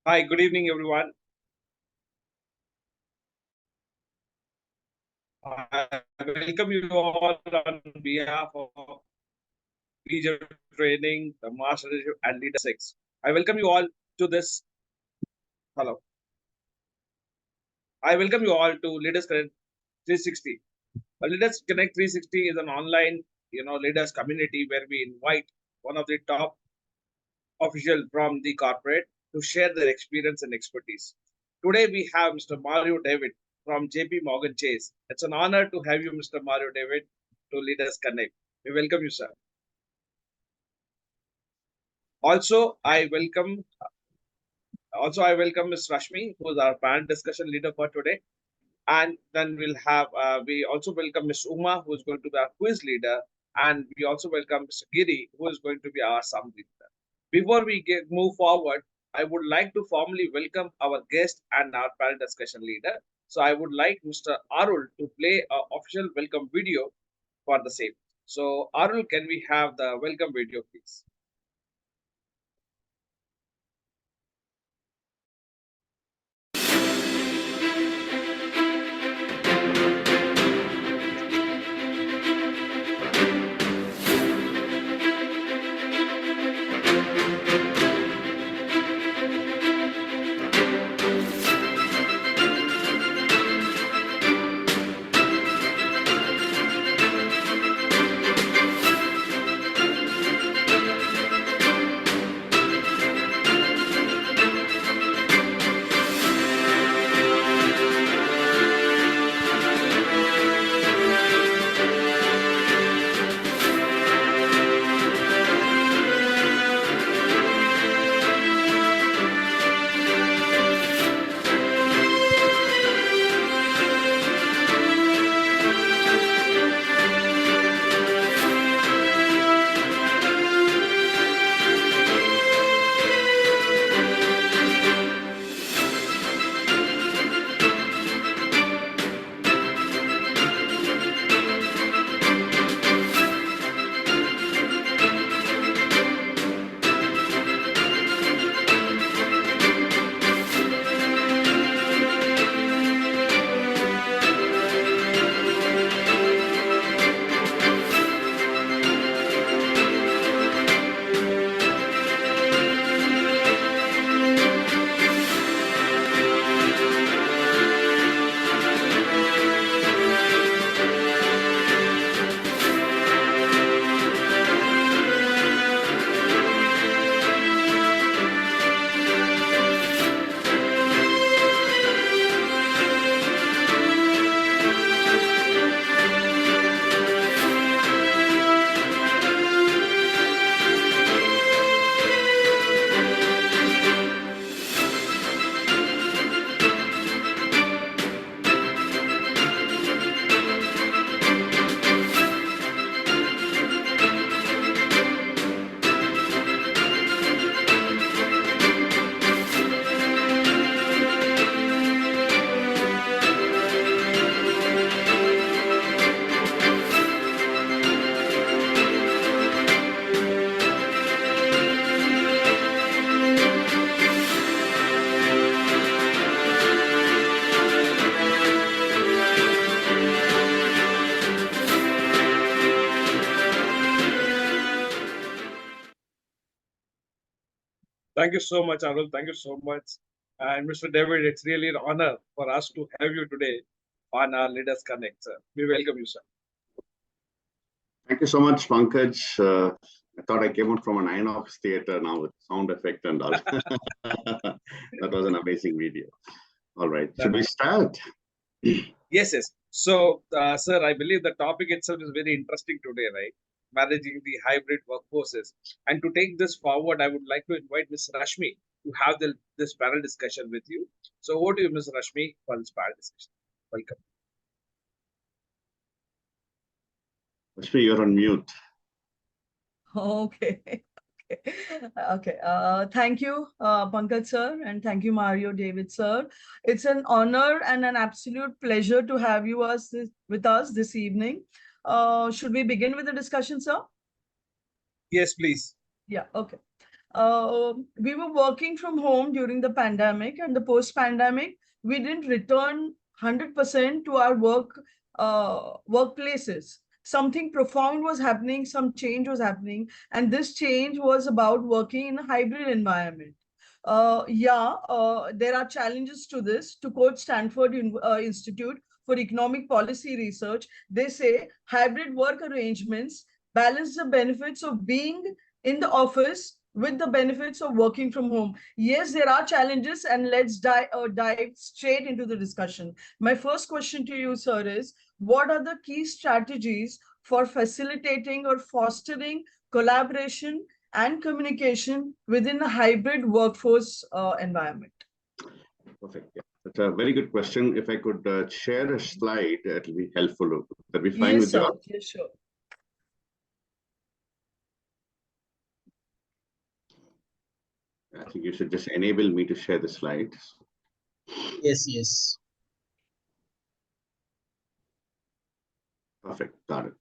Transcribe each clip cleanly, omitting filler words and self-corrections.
Hi, good evening, everyone. I welcome you all on behalf of Leader Training, the Master and Leader 6. I welcome you all to this. Hello. I welcome you all to Leaders Connect 360. Leaders Connect 360 is an online, leaders community where we invite one of the top officials from the corporate to share their experience and expertise. Today we have Mr. Mario David from JP Morgan Chase. It's an honor to have you, Mr. Mario David, to Leaders Connect. We welcome you, sir. Also, I welcome Ms. Rashmi, who is our panel discussion leader for today. And then we also welcome Ms. Uma, who is going to be our quiz leader. And we also welcome Mr. Giri, who is going to be our sum leader. Before we move forward, I would like to formally welcome our guest and our panel discussion leader. So I would like Mr. Arul to play an official welcome video for the same. So Arul, can we have the welcome video, please? Thank you so much, Arul. Thank you so much. And Mr. David, it's really an honor for us to have you today on our Leaders Connect, sir. We welcome you, sir. Thank you so much, Pankaj. I thought I came out from an Inox theater now with sound effect and all. That was an amazing video. All right. Should we start? Yes, yes. So, sir, I believe the topic itself is very interesting today, right? Managing the hybrid workforces. And to take this forward, I would like to invite Ms. Rashmi to have this panel discussion with you. So, over to you, Ms. Rashmi, for this panel discussion. Welcome. Rashmi, you're on mute. Okay. Okay. Thank you, Pankaj sir, and thank you, Mario David sir. It's an honor and an absolute pleasure to have you with us this evening. Should we begin with the discussion, sir? Yes, please. Yeah, okay. We were working from home during the pandemic, and the post-pandemic, we didn't return 100% to our workplaces. Something profound was happening, some change was happening, and this change was about working in a hybrid environment. There are challenges to this. To quote Stanford Institute for Economic Policy Research, they say hybrid work arrangements balance the benefits of being in the office with the benefits of working from home. Yes, there are challenges, and let's dive straight into the discussion. My first question to you, sir, is what are the key strategies for facilitating or fostering collaboration and communication within a hybrid workforce environment? Perfect. Yeah. That's a very good question. If I could share a slide, it will be helpful. That'll be fine yes, with sir. you. Yes, sure. I think you should just enable me to share the slides. Yes, yes. Perfect. Got it.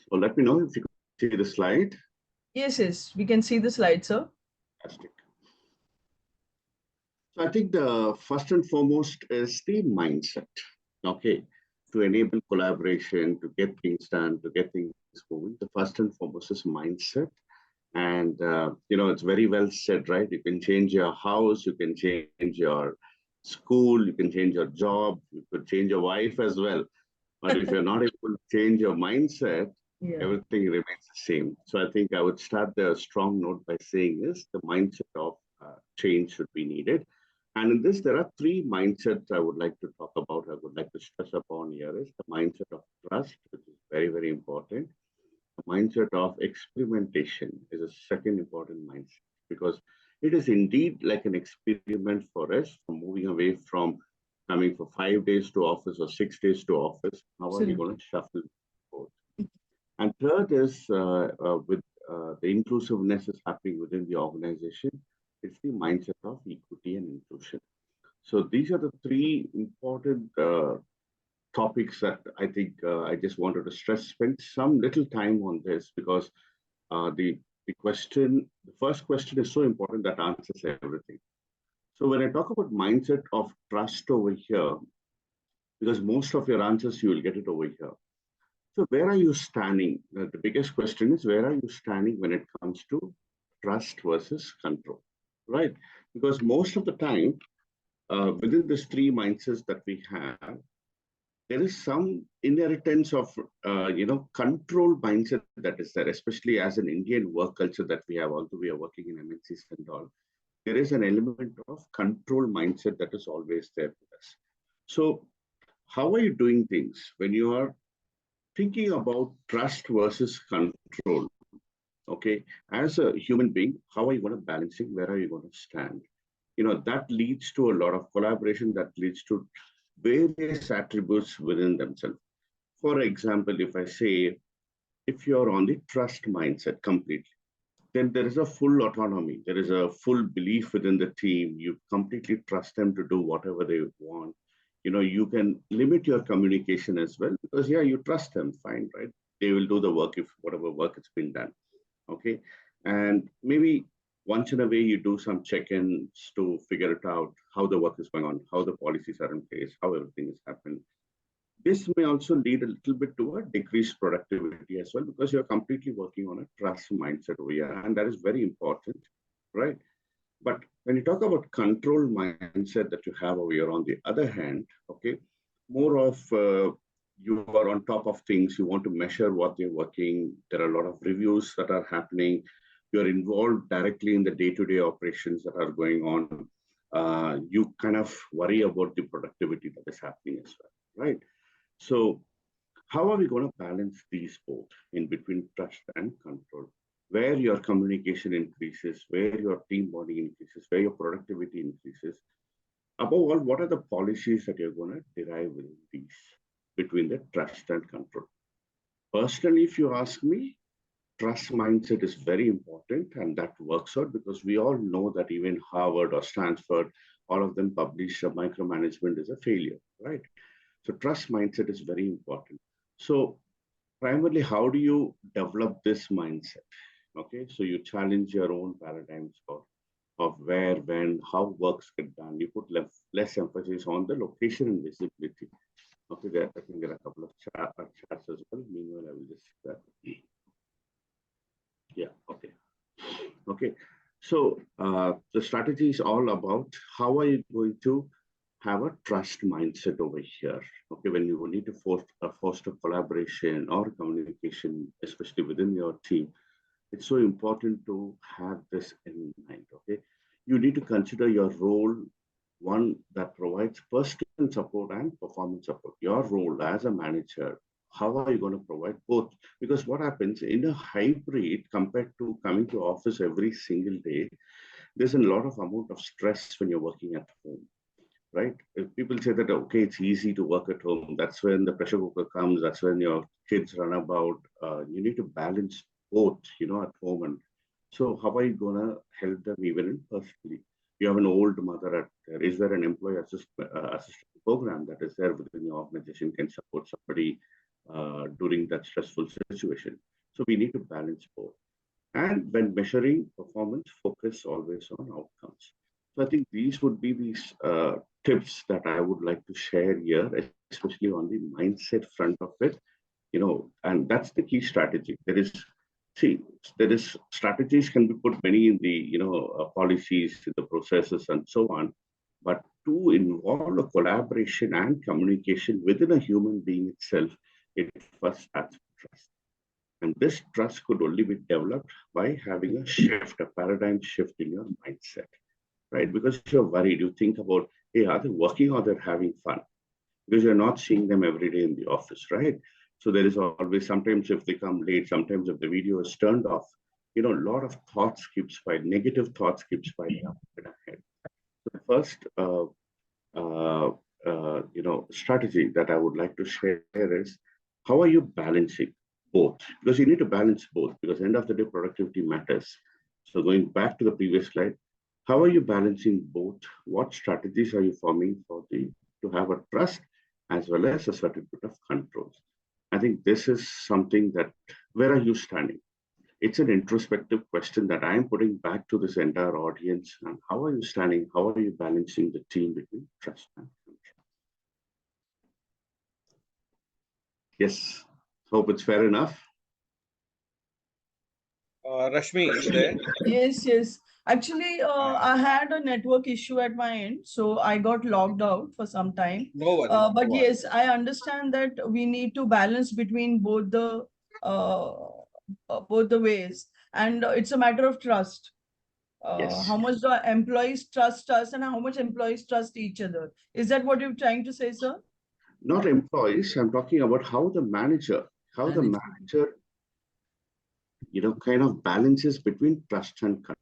So let me know if you can see the slide. Yes, yes. We can see the slide, sir. Fantastic. So I think the first and foremost is the mindset. Okay. To enable collaboration, to get things done, to get things moving, the first and foremost is mindset. And, it's very well said, right? You can change your house, you can change your school, you can change your job, you could change your wife as well. But if you're not able to change your mindset, everything remains the same. So I think I would start the strong note by saying is the mindset of change should be needed. And in this, there are three mindsets I would like to talk about. I would like to stress upon here is the mindset of trust, which is very, very important. The mindset of experimentation is a second important mindset because it is indeed like an experiment for us from moving away from coming for 5 days to office or 6 days to office. How are we going to shuffle both? And third is with the inclusiveness is happening within the organization. It's the mindset of equity and inclusion. So these are the three important topics that I think I just wanted to spend some little time on this because the first question is so important that answers everything. So when I talk about mindset of trust over here, because most of your answers, you will get it over here. So where are you standing? The biggest question is, where are you standing when it comes to trust versus control, right? Because most of the time, within these three mindsets that we have, there is some inheritance of, control mindset that is there, especially as an Indian work culture that we have, although we are working in MNCs and all. There is an element of control mindset that is always there with us. So how are you doing things when you are thinking about trust versus control? Okay, as a human being, how are you going to balance it? Where are you going to stand? That leads to a lot of collaboration, that leads to various attributes within themselves. For example, if I say, if you're on the trust mindset completely, then there is a full autonomy. There is a full belief within the team. You completely trust them to do whatever they want. You can limit your communication as well because, you trust them, fine, right? They will do the work if whatever work has been done. Okay. And maybe once in a way, you do some check-ins to figure it out, how the work is going on, how the policies are in place, how everything is happening. This may also lead a little bit to a decreased productivity as well, because you're completely working on a trust mindset over here, and that is very important, right? But when you talk about control mindset that you have over here, on the other hand, okay, more of you are on top of things, you want to measure what they're working, there are a lot of reviews that are happening, you're involved directly in the day-to-day operations that are going on. You kind of worry about the productivity that is happening as well, right? So how are we going to balance these both in between trust and control? Where your communication increases, where your team bonding increases, where your productivity increases. Above all, what are the policies that you're going to derive within these between the trust and control? Personally, if you ask me, trust mindset is very important, and that works out because we all know that even Harvard or Stanford, all of them publish micromanagement is a failure, right? So trust mindset is very important. So primarily, how do you develop this mindset? Okay, so you challenge your own paradigms of where, when, how works get done. You put less emphasis on the location and visibility. Okay, there, I think there are a couple of chats as well. Meanwhile, I will just yeah, okay. Okay, so the strategy is all about how are you going to have a trust mindset over here. Okay, when you need to foster collaboration or communication, especially within your team, it's so important to have this in mind. Okay, you need to consider your role, one that provides personal support and performance support. Your role as a manager, how are you going to provide both? Because what happens in a hybrid compared to coming to office every single day, there's a lot of amount of stress when you're working at home, right? If people say that, okay, it's easy to work at home, that's when the pressure cooker comes, that's when your kids run about. You need to balance both, at home. And so how are you going to help them even in personally? You have an old mother at there. Is there an employee assistance program that is there within your organization can support somebody during that stressful situation? So we need to balance both. And when measuring performance, focus always on outcomes. So I think these would be these tips that I would like to share here, especially on the mindset front of it. And that's the key strategy. There is strategies can be put many in the policies, in the processes, and so on. But to involve a collaboration and communication within a human being itself, it first starts with trust. And this trust could only be developed by having a paradigm shift in your mindset, right? Because you're worried, you think about, hey, are they working or they're having fun? Because you're not seeing them every day in the office, right? So there is always, sometimes if they come late, sometimes if the video is turned off, a lot of thoughts keeps piling, negative thoughts keeps piling up in our head. So the first, strategy that I would like to share is, how are you balancing both? Because you need to balance both, because end of the day, productivity matters. So going back to the previous slide, how are you balancing both? What strategies are you forming to have a trust as well as a certain bit of controls? I think this is something that, where are you standing? It's an introspective question that I am putting back to this entire audience. And how are you standing? How are you balancing the team between trust and control? Yes, hope it's fair enough. Rashmi, you there? Yes. Actually, I had a network issue at my end, so I got logged out for some time. No worries. But no yes, worries. I understand that we need to balance between both the ways, and it's a matter of trust. Yes. How much the employees trust us and how much employees trust each other. Is that what you're trying to say, sir? Not employees. I'm talking about how the manager, kind of balances between trust and control.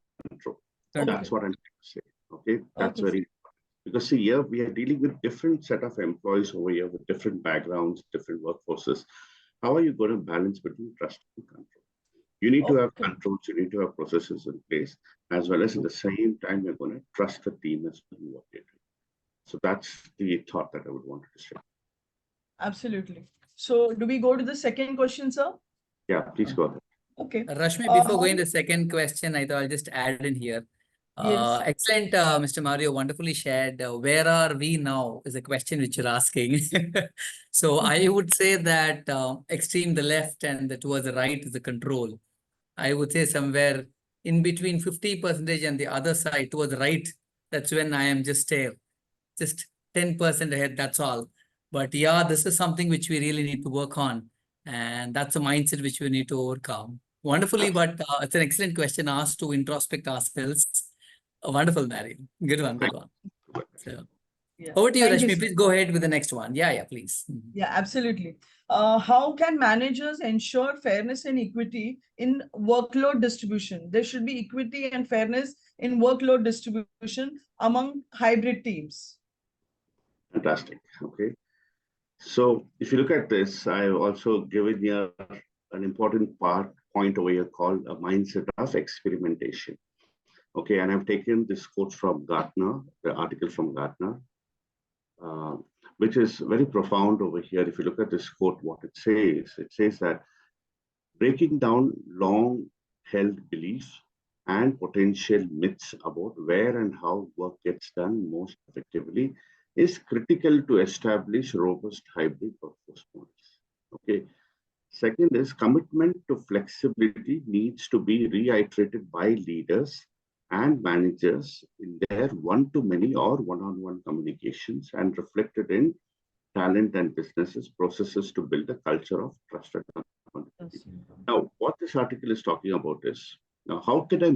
Okay. That's what I'm trying to say. Okay, that's Okay. very important. Because see, here we are dealing with different set of employees over here with different backgrounds, different workforces. How are you going to balance between trust and control? You need to have Okay. controls, you need to have processes in place, as well as at the same time, you're going to trust the team as well in what they're doing. So that's the thought that I would want to share. Absolutely. So do we go to the second question, sir? Yeah, please go ahead. Okay. Rashmi, before going to the second question, I thought I'll just add in here. Yes. Excellent, Mr. Mario, wonderfully shared. Where are we now is a question which you're asking. So I would say that extreme the left and towards the right is the control. I would say somewhere in between 50% and the other side towards the right, that's when I am just 10% ahead, that's all. But yeah, this is something which we really need to work on. And that's a mindset which we need to overcome. Wonderfully, but it's an excellent question asked to introspect ourselves. Wonderful, Mary. Good one, good one. So Yeah. over to you, Thank you, Rashmi. sir. Please go ahead with the next one. Yeah, please. Yeah, absolutely. How can managers ensure fairness and equity in workload distribution? There should be equity and fairness in workload distribution among hybrid teams. Fantastic. Okay. So if you look at this, I've also given you an important point over here called a mindset of experimentation. Okay, and I've taken this quote from Gartner, the article from Gartner, uh, which is very profound over here. If you look at this quote, what it says that breaking down long-held beliefs and potential myths about where and how work gets done most effectively is critical to establish robust hybrid workforce models. Okay. Second is commitment to flexibility needs to be reiterated by leaders and managers in their one-to-many or one-on-one communications and reflected in talent and businesses processes to build a culture of trust and accountability. Now, what this article is talking about is now how can a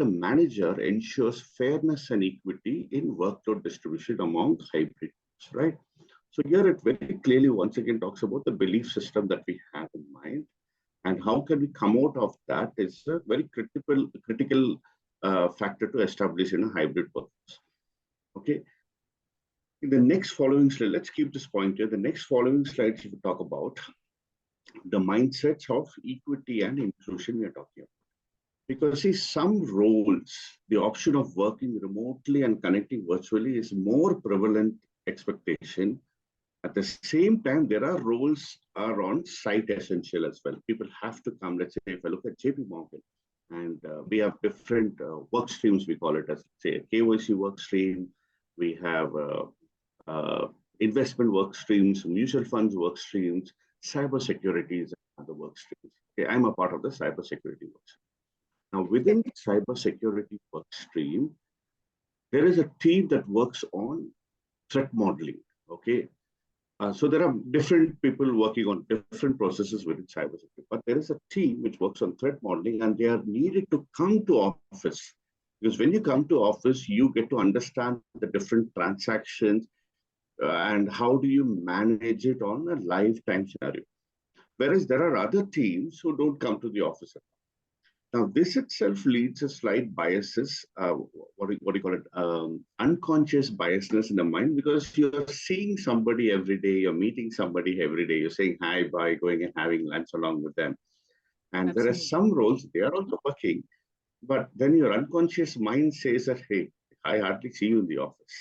manager ensures fairness and equity in workload distribution among hybrids, right? So here it very clearly once again talks about the belief system that we have in mind and how can we come out of that is a very critical factor to establish in a hybrid workforce. Okay. In the next following slide, let's keep this point here. The next following slides we talk about the mindsets of equity and inclusion we are talking about. Because see, some roles, the option of working remotely and connecting virtually is more prevalent expectation. At the same time, there are roles are on site essential as well. People have to come. Let's say if I look at JP Morgan, and we have different work streams, we call it as say a KYC work stream. We have investment work streams, mutual funds work streams, cybersecurity is another work streams. Okay, I'm a part of the cybersecurity work stream. Now, within the cybersecurity work stream, there is a team that works on threat modeling. Okay, so there are different people working on different processes within cybersecurity, but there is a team which works on threat modeling, and they are needed to come to office because when you come to office, you get to understand the different transactions and how do you manage it on a lifetime scenario. Whereas there are other teams who don't come to the office. Now, this itself leads to slight biases, what do you call it, unconscious biasness in the mind, because you're seeing somebody every day, you're meeting somebody every day, you're saying hi, bye, going and having lunch along with them. And there are some roles, they are also working, but then your unconscious mind says that, hey, I hardly see you in the office,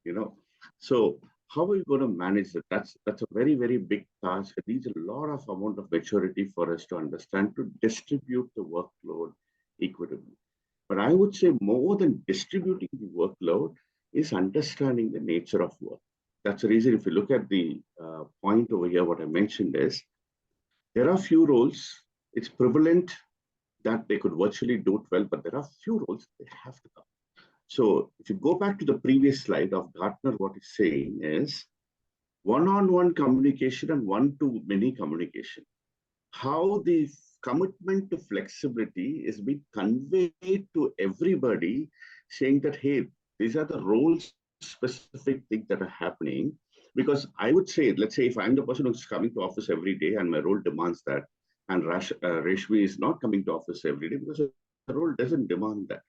you know. So how are you going to manage that? That's a very, very big task. It needs a lot of amount of maturity for us to understand to distribute the workload equitably. But I would say more than distributing the workload is understanding the nature of work. That's the reason if you look at the point over here, what I mentioned is there are few roles. It's prevalent that they could virtually do it well, but there are few roles they have to come. So if you go back to the previous slide of Gartner, what it's saying is one-on-one communication and one-to-many communication. How the commitment to flexibility is being conveyed to everybody, saying that, hey, these are the role-specific things that are happening. Because I would say, let's say if I'm the person who's coming to office every day and my role demands that, and Rashmi is not coming to office every day because the role doesn't demand that.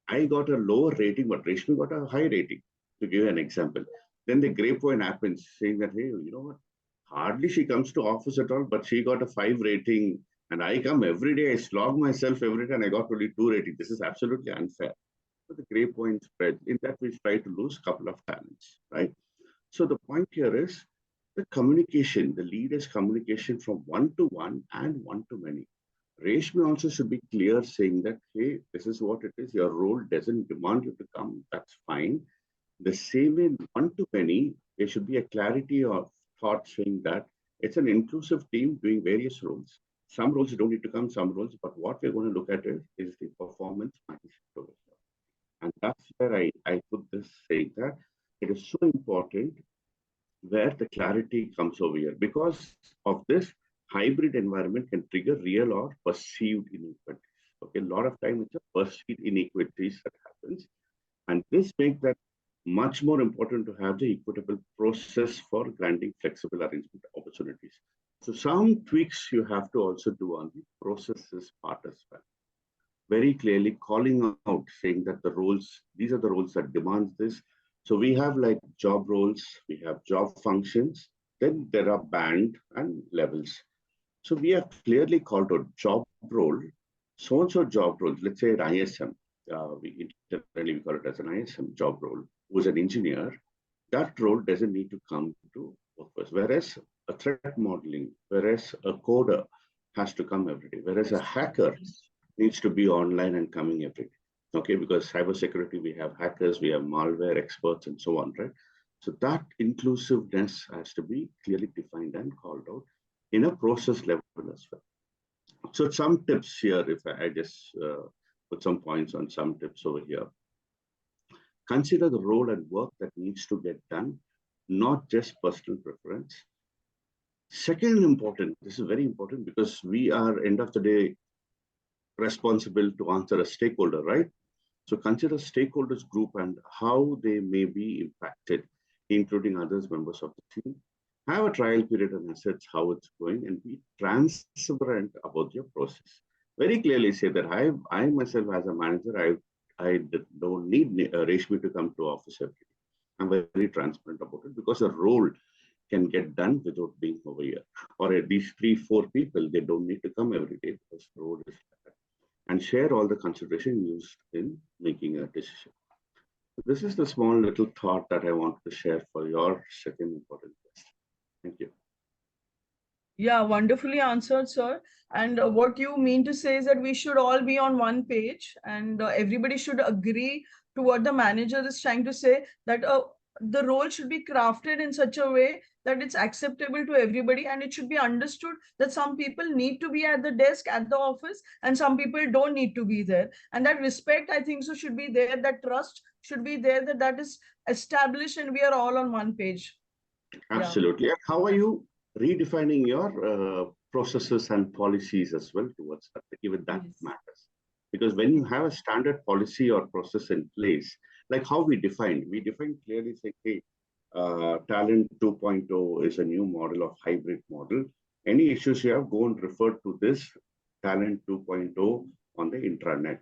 I got a lower rating, but Rashmi got a high rating, to give you an example. Then the grapevine happens saying that, hey, you know what? Hardly she comes to office at all, but she got a 5 rating. And I come every day, I slog myself every day, and I got only 2 rating. This is absolutely unfair. So the grapevine spread. In that, we try to lose a couple of talents, right? So the point here is the communication, the leader's communication from one-to-one and one-to-many. Rashmi also should be clear saying that, hey, this is what it is. Your role doesn't demand you to come. That's fine. The same way, one to many, there should be a clarity of thought saying that it's an inclusive team doing various roles. Some roles you don't need to come, some roles, but what we're going to look at is the performance mindset over here. And that's where I put this saying that it is so important where the clarity comes over here. Because of this, hybrid environment can trigger real or perceived inequities. Okay, a lot of time it's a perceived inequities that happens. And this makes that much more important to have the equitable process for granting flexible arrangement opportunities. So some tweaks you have to also do on the processes part as well. Very clearly calling out, saying that the roles, these are the roles that demands this. So we have like job roles, we have job functions, then there are band and levels. So we have clearly called out job role, so-and-so job roles, let's say an ISM, we call it as an ISM job role, who's an engineer, that role doesn't need to come to workforce. Whereas a threat modeling, whereas a coder has to come every day, whereas a hacker needs to be online and coming every day. Okay, because cybersecurity, we have hackers, we have malware experts, and so on, right? So that inclusiveness has to be clearly defined and called out in a process level as well. So some tips here, if I just put some points on some tips over here. Consider the role and work that needs to get done, not just personal preference. Second important, this is very important because we are, end of the day, responsible to answer a stakeholder, right? So consider stakeholders group and how they may be impacted, including others members of the team. Have a trial period and assess how it's going and be transparent about your process. Very clearly say that I myself as a manager, I don't need Rashmi to come to office every day. I'm very transparent about it because a role can get done without being over here. Or at least 3-4 people, they don't need to come every day because the role is like that. And share all the consideration used in making a decision. This is the small little thought that I wanted to share for your second important question. Thank you. Yeah, wonderfully answered, sir. And what you mean to say is that we should all be on one page and everybody should agree to what the manager is trying to say, that the role should be crafted in such a way that it's acceptable to everybody, and it should be understood that some people need to be at the desk at the office and some people don't need to be there. And that respect, I think so, should be there, that trust should be there, that is established and we are all on one page. Absolutely. Yeah. And how are you redefining your processes and policies as well towards that? Even that matters. Because when you have a standard policy or process in place, like how we define clearly say, hey, Talent 2.0 is a new model of hybrid model. Any issues you have, go and refer to this Talent 2.0 on the intranet.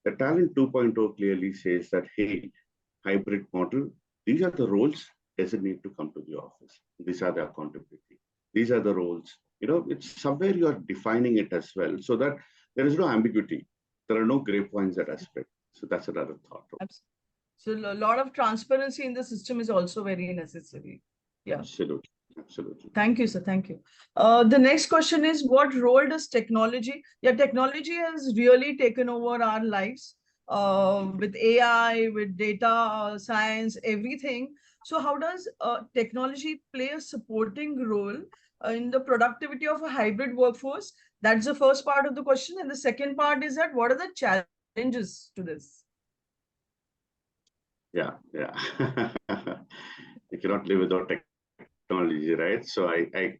The Talent 2.0 clearly says that, hey, hybrid model, these are the roles, doesn't need to come to the office. These are the accountability. These are the roles. You know, it's somewhere you are defining it as well, so that there is no ambiguity. There are no gray points at aspect. So that's another thought. So a lot of transparency in the system is also very necessary. Yeah. Absolutely. Absolutely. Thank you, sir. Thank you. The next question is, what role does technology? Yeah, technology has really taken over our lives with AI, with data science, everything. So how does technology play a supporting role in the productivity of a hybrid workforce? That's the first part of the question. And the second part is that what are the challenges to this? Yeah. You cannot live without technology, right? So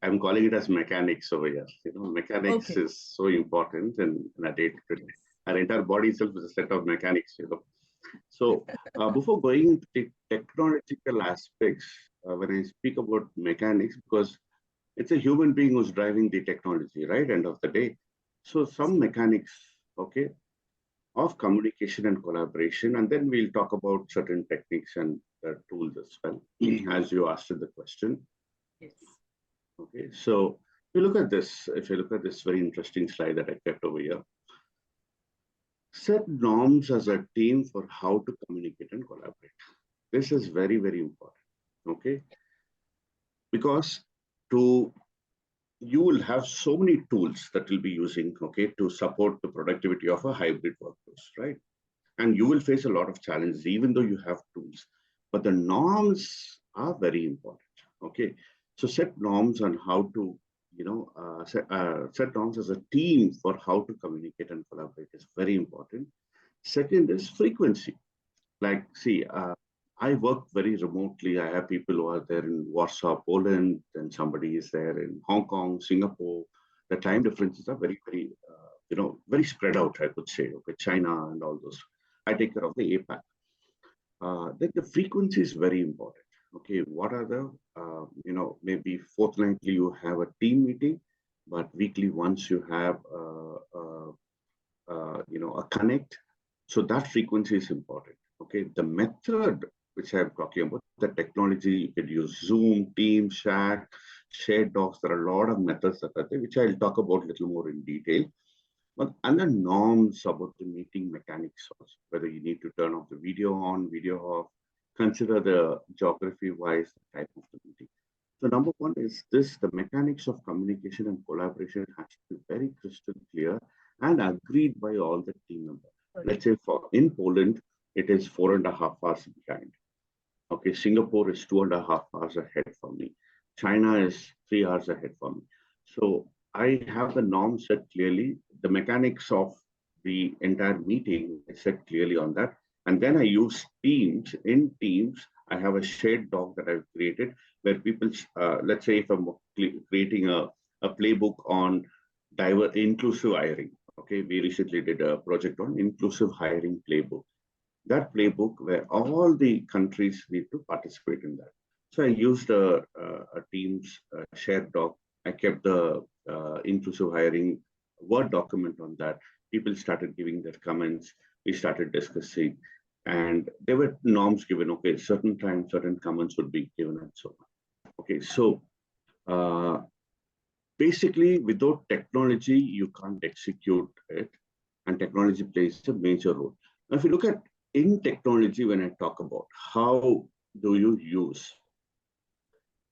I'm calling it as mechanics over here. You know, mechanics is so important in a day-to-day. Our entire body itself is a set of mechanics, you know. So before going into the technological aspects, when I speak about mechanics, because it's a human being who's driving the technology, right? End of the day. So some mechanics, okay, of communication and collaboration, and then we'll talk about certain techniques and tools as well, as you asked in the question. Yes. Okay, so if you look at this, very interesting slide that I kept over here, set norms as a team for how to communicate and collaborate. This is very, very important, okay? Because to you will have so many tools that you'll be using, okay, to support the productivity of a hybrid workforce, right? And you will face a lot of challenges, even though you have tools. But the norms are very important, okay? So set norms on how to, set norms as a team for how to communicate and collaborate is very important. Second is frequency. Like, see, I work very remotely. I have people who are there in Warsaw, Poland, and somebody is there in Hong Kong, Singapore. The time differences are very, very, very spread out, I could say, okay, China and all those. I take care of the APAC. Then the frequency is very important. Okay, what are the, maybe fortnightly you have a team meeting, but weekly once you have, a connect. So that frequency is important. Okay, the method which I'm talking about, the technology, you could use Zoom, Teams, Chat, shared docs. There are a lot of methods that are there, which I'll talk about a little more in detail. But and the norms about the meeting mechanics also, whether you need to turn off the video on, video off, consider the geography-wise type of the meeting. So number one is this, the mechanics of communication and collaboration has to be very crystal clear and agreed by all the team members. Let's say in Poland, it is 4.5 hours behind. Okay, Singapore is 2.5 hours ahead for me. China is 3 hours ahead for me. So I have the norm set clearly. The mechanics of the entire meeting is set clearly on that. And then I use Teams. In Teams, I have a shared doc that I've created where people, let's say if I'm creating a playbook on inclusive hiring. Okay, we recently did a project on inclusive hiring playbook. That playbook where all the countries need to participate in that. So I used a Teams shared doc. I kept the inclusive hiring Word document on that. People started giving their comments. We started discussing, and there were norms given. Okay, certain times, certain comments would be given, and so on. Okay, so basically, without technology, you can't execute it, and technology plays a major role. Now, if you look at in technology, when I talk about how do you use,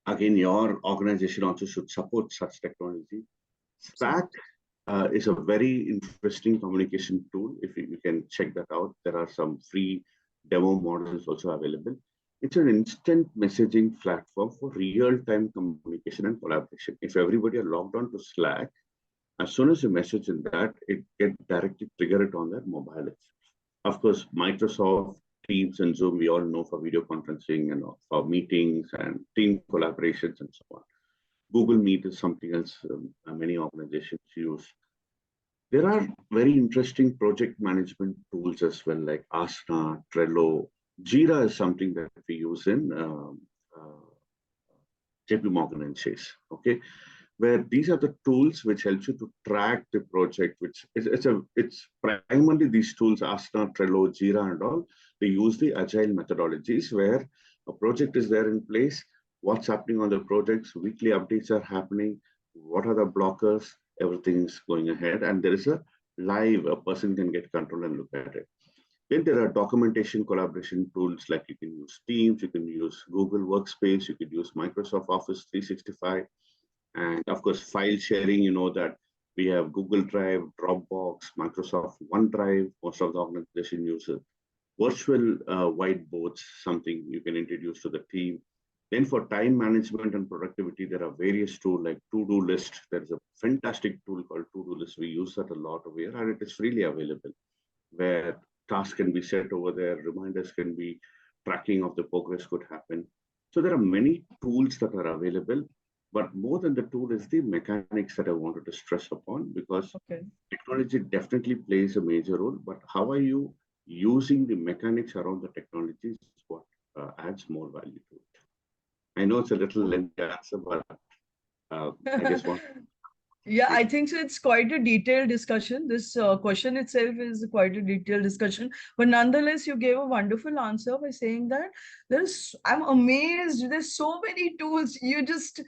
again, your organization also should support such technology. Slack is a very interesting communication tool. If you can check that out, there are some free demo models also available. It's an instant messaging platform for real-time communication and collaboration. If everybody are logged on to Slack, as soon as you message in that, it gets directly triggered on their mobile itself. Of course, Microsoft Teams and Zoom, we all know for video conferencing and for meetings and team collaborations and so on. Google Meet is something else many organizations use. There are very interesting project management tools as well, like Asana, Trello. Jira is something that we use in JP Morgan and Chase. Okay, where these are the tools which helps you to track the project, which it's primarily these tools, Asana, Trello, Jira and all, they use the agile methodologies where a project is there in place, what's happening on the projects, weekly updates are happening, what are the blockers, everything's going ahead, and there is a person can get control and look at it. Then there are documentation collaboration tools like you can use Teams, you can use Google Workspace, you could use Microsoft Office 365. And of course, file sharing, you know that we have Google Drive, Dropbox, Microsoft OneDrive, most of the organization uses. Virtual whiteboards, something you can introduce to the team. Then for time management and productivity, there are various tools like to-do list. There's a fantastic tool called to-do list. We use that a lot over here, and it is freely available, where tasks can be set over there, reminders can be, tracking of the progress could happen. So there are many tools that are available. But more than the tool is the mechanics that I wanted to stress upon, because technology definitely plays a major role. But how are you using the mechanics around the technology is what adds more value to it. I know it's a little lengthy answer, but I just want. Yeah, I think so. It's quite a detailed discussion. This question itself is quite a detailed discussion. But nonetheless, you gave a wonderful answer by saying that I'm amazed. There's so many tools. You just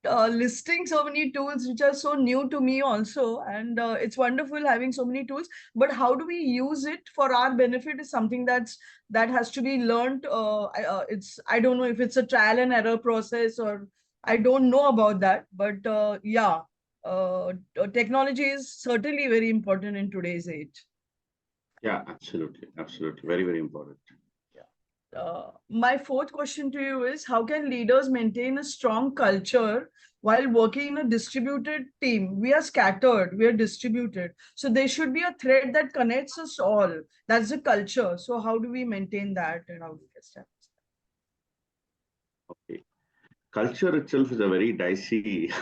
listing so many tools which are so new to me also, and it's wonderful having so many tools, but how do we use it for our benefit is something that has to be learned. I don't know if it's a trial and error process, or I don't know about that, but yeah, technology is certainly very important in today's age. Yeah, absolutely. Absolutely. Very, very important. My fourth question to you is, how can leaders maintain a strong culture while working in a distributed team? We are scattered, we are distributed. So there should be a thread that connects us all. That's the culture. So how do we maintain that and how do we establish Okay. Culture itself is a very dicey.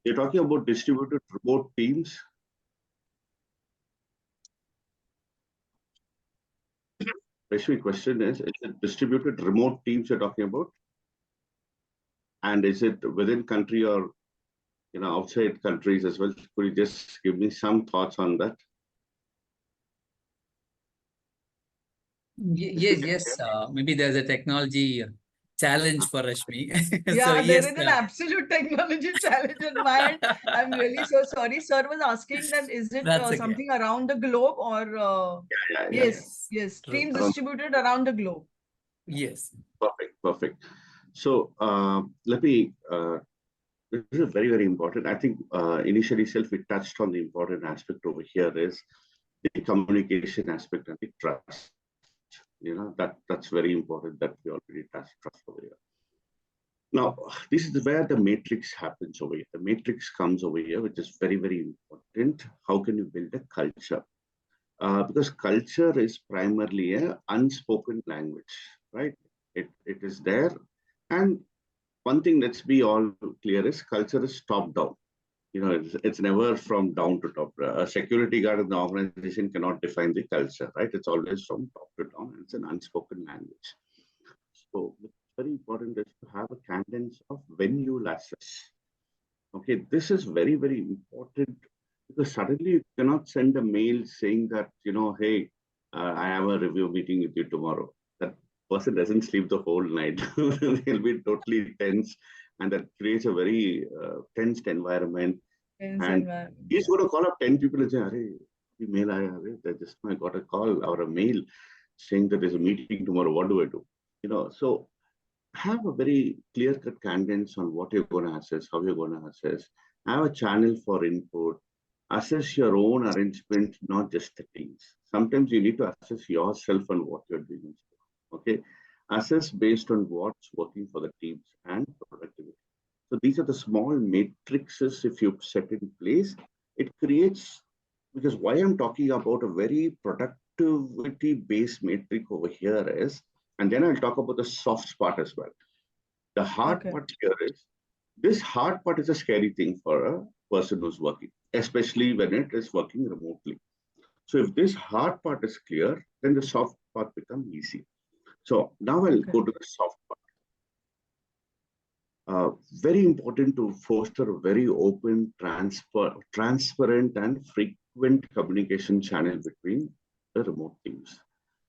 You're talking about distributed remote teams. Rashmi, question is it distributed remote teams you're talking about? And is it within country or outside countries as well? Could you just give me some thoughts on that? Yes. Maybe there's a technology challenge for Rashmi. So Yeah, there yes, is an absolute technology challenge in my end. I'm really so sorry. Sir was asking that is it that's okay. something around the globe or Yeah. yes, Yes, yes, true. teams distributed around the globe. Yes. Perfect. So let me. This is very, very important. I think initially, we touched on the important aspect over here is the communication aspect and the trust. That's very important that we already touched trust over here. Now, this is where the matrix happens over here. The matrix comes over here, which is very, very important. How can you build a culture? Because culture is primarily an unspoken language, right? It is there. And one thing, let's be all clear, is culture is top down. It's never from down to top. A security guard in the organization cannot define the culture, right? It's always from top to down. It's an unspoken language. So what's very important is to have a cadence of when you will assess. Okay, this is very, very important because suddenly you cannot send a mail saying that, hey, I have a review meeting with you tomorrow. That person doesn't sleep the whole night. They'll be totally tense, and that creates a very tensed environment. Hence, And he's yeah. going to call up 10 people and say, Arey, mail I got a call or a mail saying that there's a meeting tomorrow. What do I do? So have a very clear-cut cadence on what you're going to assess, how you're going to assess, have a channel for input, assess your own arrangement, not just the teams. Sometimes you need to assess yourself on what you're doing. Okay, assess based on what's working for the teams and productivity. So these are the small matrices if you set in place. It creates, because why I'm talking about a very productivity-based matrix over here is, and then I'll talk about the soft part as well. The hard part here is, this hard part is a scary thing for a person who's working, especially when it is working remotely. So if this hard part is clear, then the soft part becomes easy. So now I'll go to the soft part. Very important to foster a very open, transparent, and frequent communication channel between the remote teams.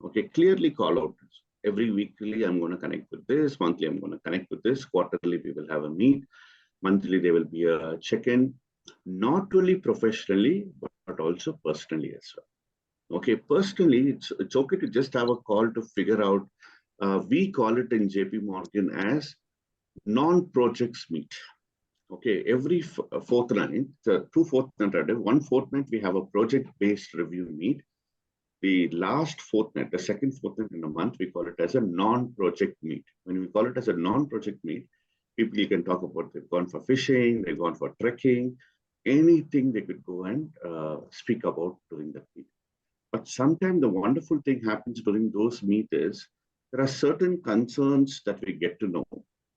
Okay, clearly call out. Every weekly, I'm going to connect with this. Monthly, I'm going to connect with this. Quarterly, we will have a meet. Monthly, there will be a check-in, not only professionally, but also personally as well. Okay, personally, it's okay to just have a call to figure out. We call it in JP Morgan as non-projects meet. Okay, every fortnight, 2 fortnight, 1 fortnight, we have a project-based review meet. The last fortnight, the second fortnight in a month, we call it as a non-project meet. When we call it as a non-project meet, people can talk about they've gone for fishing, they've gone for trekking, anything they could go and speak about during that meet. But sometimes the wonderful thing happens during those meets is there are certain concerns that we get to know.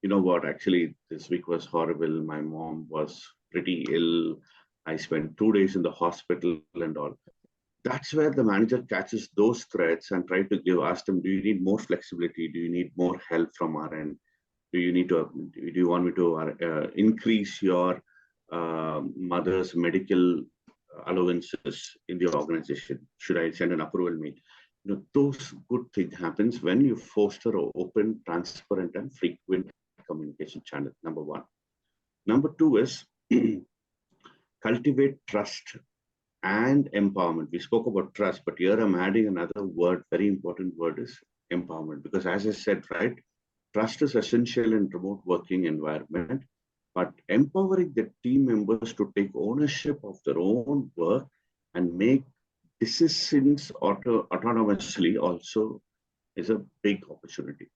You know what, actually, this week was horrible. My mom was pretty ill. I spent 2 days in the hospital and all. That's where the manager catches those threads and try to ask them, do you need more flexibility? Do you need more help from our end? Do you want me to increase your mother's medical allowances in the organization? Should I send an approval mail? Those good things happens when you foster an open, transparent, and frequent communication channel, number one. Number two is cultivate trust and empowerment. We spoke about trust, but here I'm adding another word, very important word is empowerment. Because as I said, right, trust is essential in remote working environment, but empowering the team members to take ownership of their own work and make decisions autonomously also is a big opportunity.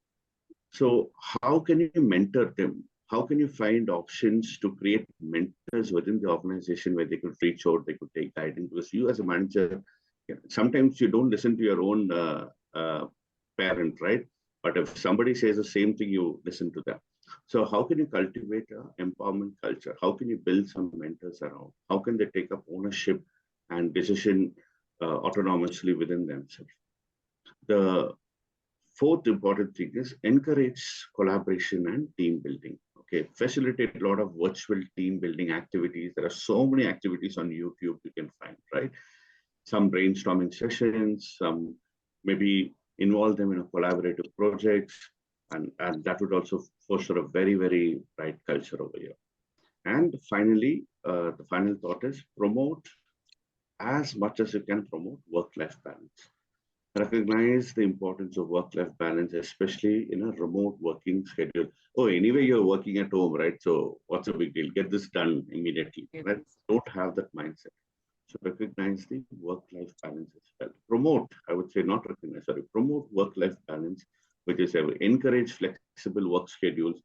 So how can you mentor them? How can you find options to create mentors within the organization where they could reach out, they could take guidance? Because you as a manager, sometimes you don't listen to your own parent, right? But if somebody says the same thing, you listen to them. So how can you cultivate an empowerment culture? How can you build some mentors around? How can they take up ownership and decision autonomously within themselves? The fourth important thing is encourage collaboration and team building. Okay, facilitate a lot of virtual team building activities. There are so many activities on YouTube you can find, right? Some brainstorming sessions, some maybe involve them in a collaborative projects, and that would also foster a very, very bright culture over here. And finally, the final thought is promote as much as you can promote work-life balance. Recognize the importance of work-life balance, especially in a remote working schedule. Oh, anyway, you're working at home, right? So what's a big deal? Get this done immediately, right? Don't have that mindset. So recognize the work-life balance as well. Promote, I would say not recognize, sorry, promote work-life balance, which is encourage flexible work schedules,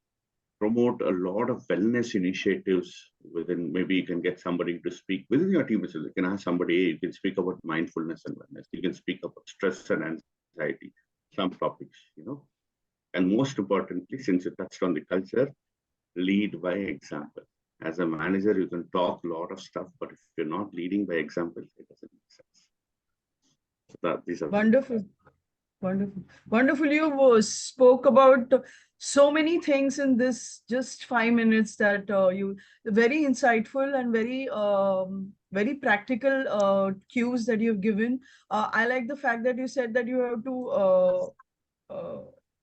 promote a lot of wellness initiatives within, maybe you can get somebody to speak within your team. You can ask somebody, you can speak about mindfulness and wellness. You can speak about stress and anxiety, some topics, and most importantly, since you touched on the culture, lead by example. As a manager, you can talk a lot of stuff, but if you're not leading by example, it doesn't make sense. So these are Wonderful. Wonderful. Wonderful. You spoke about so many things in this just 5 minutes that you very insightful and very practical cues that you've given. I like the fact that you said that you have to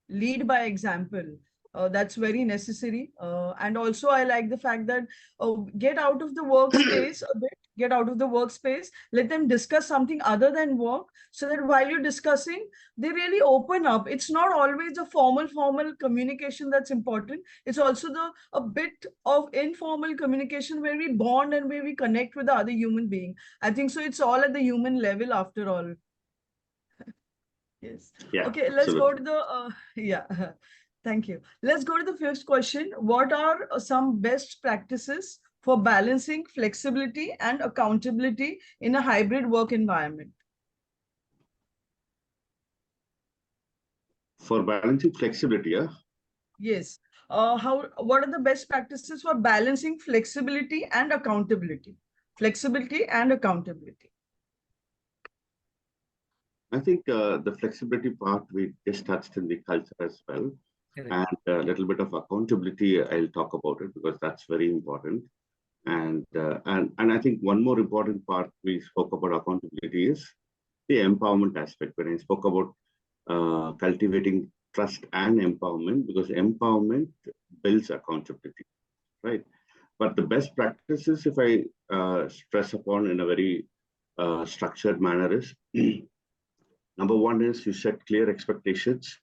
lead by example. That's very necessary. And also, I like the fact that get out of the workspace a bit, get out of the workspace, let them discuss something other than work, so that while you're discussing, they really open up. It's not always a formal communication that's important. It's also a bit of informal communication where we bond and where we connect with the other human being. I think so. It's all at the human level after all. Yes. Yeah, Okay, let's go to absolutely. the yeah. Thank you. Let's go to the fifth question. What are some best practices for balancing flexibility and accountability in a hybrid work environment? For balancing flexibility, yeah. Yes. What are the best practices for balancing flexibility and accountability? Flexibility and accountability. I think the flexibility part we just touched in the culture as well. Correct. And a little bit of accountability, I'll talk about it because that's very important. And I think one more important part we spoke about accountability is the empowerment aspect. When I spoke about cultivating trust and empowerment, because empowerment builds accountability, right? But the best practices, if I stress upon in a very structured manner, is number one is you set clear expectations,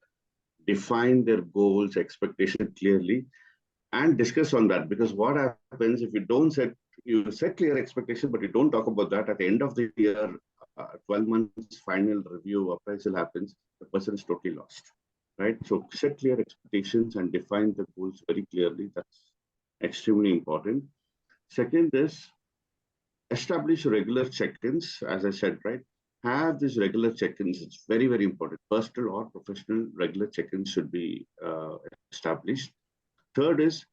define their goals, expectation clearly, and discuss on that. Because what happens if you set clear expectation, but you don't talk about that at the end of the year, 12 months final review appraisal happens, the person is totally lost, right? So set clear expectations and define the goals very clearly. That's extremely important. Second is establish regular check-ins, as I said, right? Have these regular check-ins. It's very, very important. Personal or professional regular check-ins should be established. Third is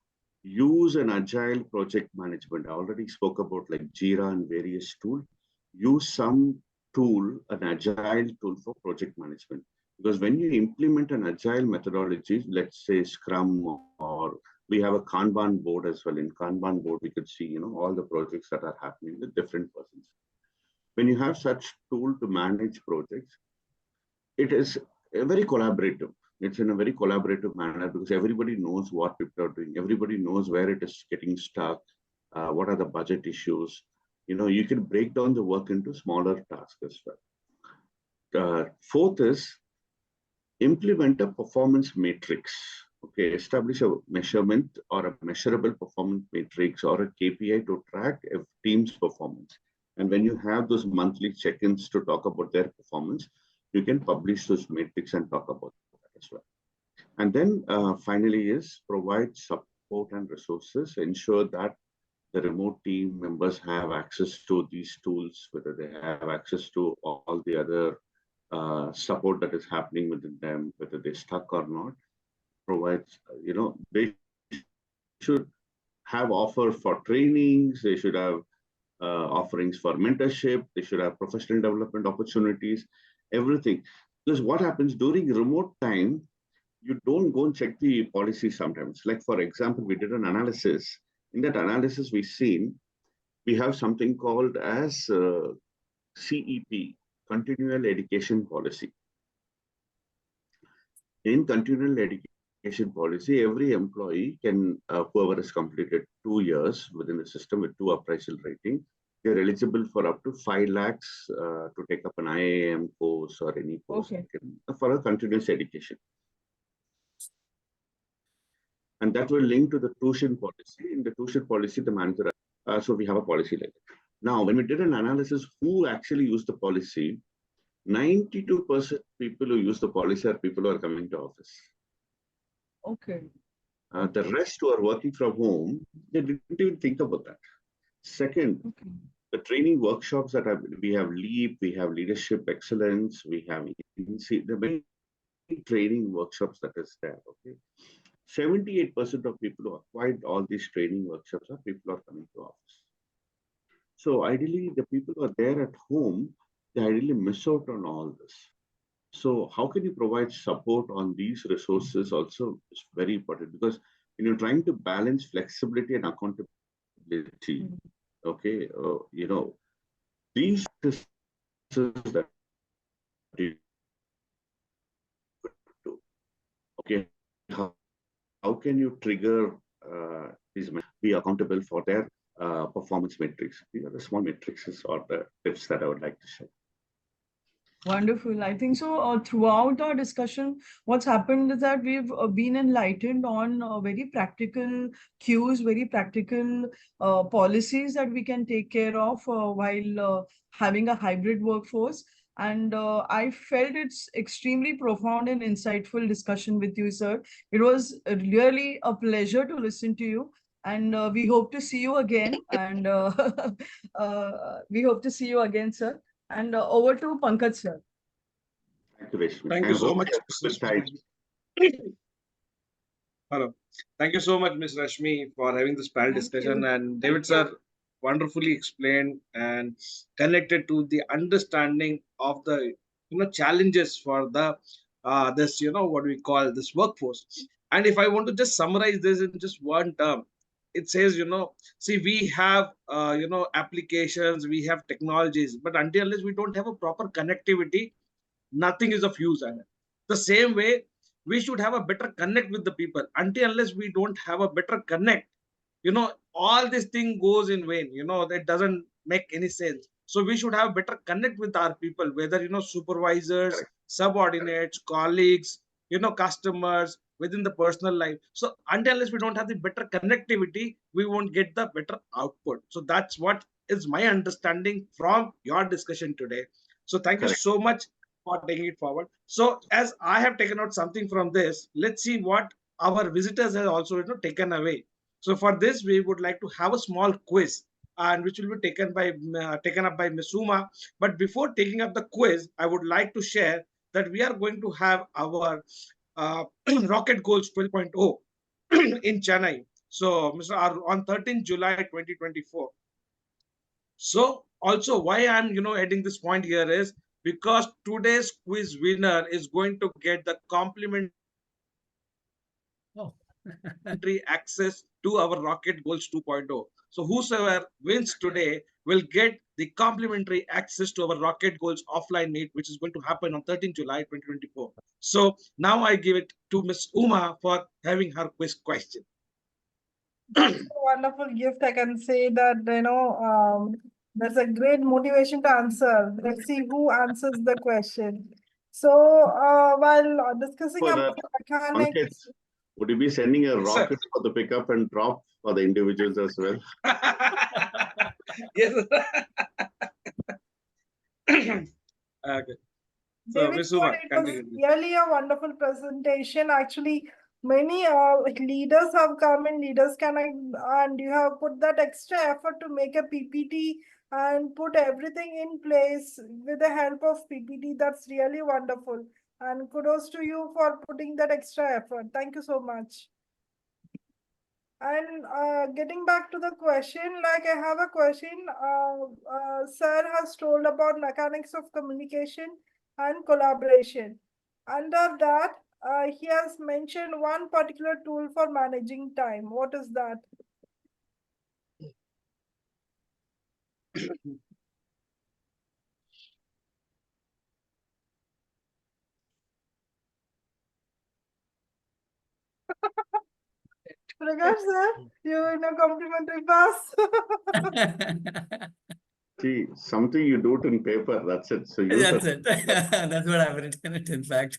use an agile project management. I already spoke about like Jira and various tools. Use some tool, an agile tool for project management. Because when you implement an agile methodology, let's say Scrum, or we have a Kanban board as well. In Kanban board, we could see, all the projects that are happening with different persons. When you have such tool to manage projects, it is very collaborative. It's in a very collaborative manner because everybody knows what people are doing. Everybody knows where it is getting stuck. What are the budget issues? You can break down the work into smaller tasks as well. Fourth is implement a performance matrix. Okay, establish a measurement or a measurable performance matrix or a KPI to track a team's performance. And when you have those monthly check-ins to talk about their performance, you can publish those metrics and talk about that as well. And then finally is provide support and resources, ensure that the remote team members have access to these tools, whether they have access to all the other support that is happening within them, whether they're stuck or not. Provides, they should have offer for trainings, they should have offerings for mentorship, they should have professional development opportunities, everything. Because what happens during remote time, you don't go and check the policy sometimes. Like, for example, we did an analysis. In that analysis, we have something called as CEP, Continual Education Policy. In continual education policy, every employee can, whoever has completed 2 years within the system with 2 appraisal rating, they're eligible for up to 5 lakhs to take up an IAM course or any course for a continuous education. And that will link to the tuition policy. In the tuition policy, the manager, so we have a policy like that. Now, when we did an analysis, who actually used the policy, 92% people who use the policy are people who are coming to office. Okay. The rest who are working from home, they didn't even think about that. Second, the training workshops that we have LEAP, we have Leadership Excellence, we have the many training workshops that is there. Okay, 78% of people who acquired all these training workshops are people who are coming to office. So ideally, the people who are there at home, they ideally miss out on all this. So how can you provide support on these resources also is very important, because when you're trying to balance flexibility and accountability, okay, these practices that you do, okay, how can you trigger these, be accountable for their performance metrics? These are the small matrices or the tips that I would like to share. Wonderful. I think so. Throughout our discussion, what's happened is that we've been enlightened on very practical cues, very practical policies that we can take care of while having a hybrid workforce. And I felt it's extremely profound and insightful discussion with you, sir. It was really a pleasure to listen to you. And we hope to see you again. And we hope to see you again, sir. And over to Pankaj, sir. Thank you, Rashmi. Thank you so much, Ms. Hello. Thank you so much, Ms. Rashmi, for having this panel discussion. And David, sir, wonderfully explained and connected to the understanding of the challenges for the this what we call this workforce. And if I want to just summarize this in just one term, it says see, we have applications, we have technologies, but unless we don't have a proper connectivity, nothing is of use. And the same way, we should have a better connect with the people. Unless we don't have a better connect, all this thing goes in vain. That doesn't make any sense. So we should have better connect with our people, whether supervisors, subordinates, colleagues, customers, within the personal life. So unless we don't have the better connectivity, we won't get the better output. So that's what is my understanding from your discussion today. So thank you so much for taking it forward. So as I have taken out something from this, let's see what our visitors have also taken away. So for this, we would like to have a small quiz, and which will be taken up by Ms. Uma. But before taking up the quiz, I would like to share that we are going to have our Rocket Goals 12.0 in Chennai. So on 13th July 2024. So also why I'm adding this point here is because today's quiz winner is going to get the complimentary access to our Rocket Goals 2.0. So whosoever wins today will get the complimentary access to our Rocket Goals offline meet, which is going to happen on 13th July 2024. So now I give it to Ms. Uma for having her quiz question. That's a wonderful gift. I can say that, that's a great motivation to answer. Let's see who answers the question. So while discussing about mechanics, Would you be sending a Sir. rocket for the pickup and drop for the individuals as well? Yes. Okay. So, David Ms. thought Uma, it was continue. really a wonderful presentation. Actually, many leaders have come in Leaders Connect, and you have put that extra effort to make a PPT and put everything in place with the help of PPT. That's really wonderful. And kudos to you for putting that extra effort. Thank you so much. And getting back to the question, like I have a question. Sir has told about mechanics of communication and collaboration. Under that, he has mentioned one particular tool for managing time. What is that? Prakash sir, you in a complimentary pass. See, something you do it in paper, that's it. So use That's that. it. That's what I've written it, in fact.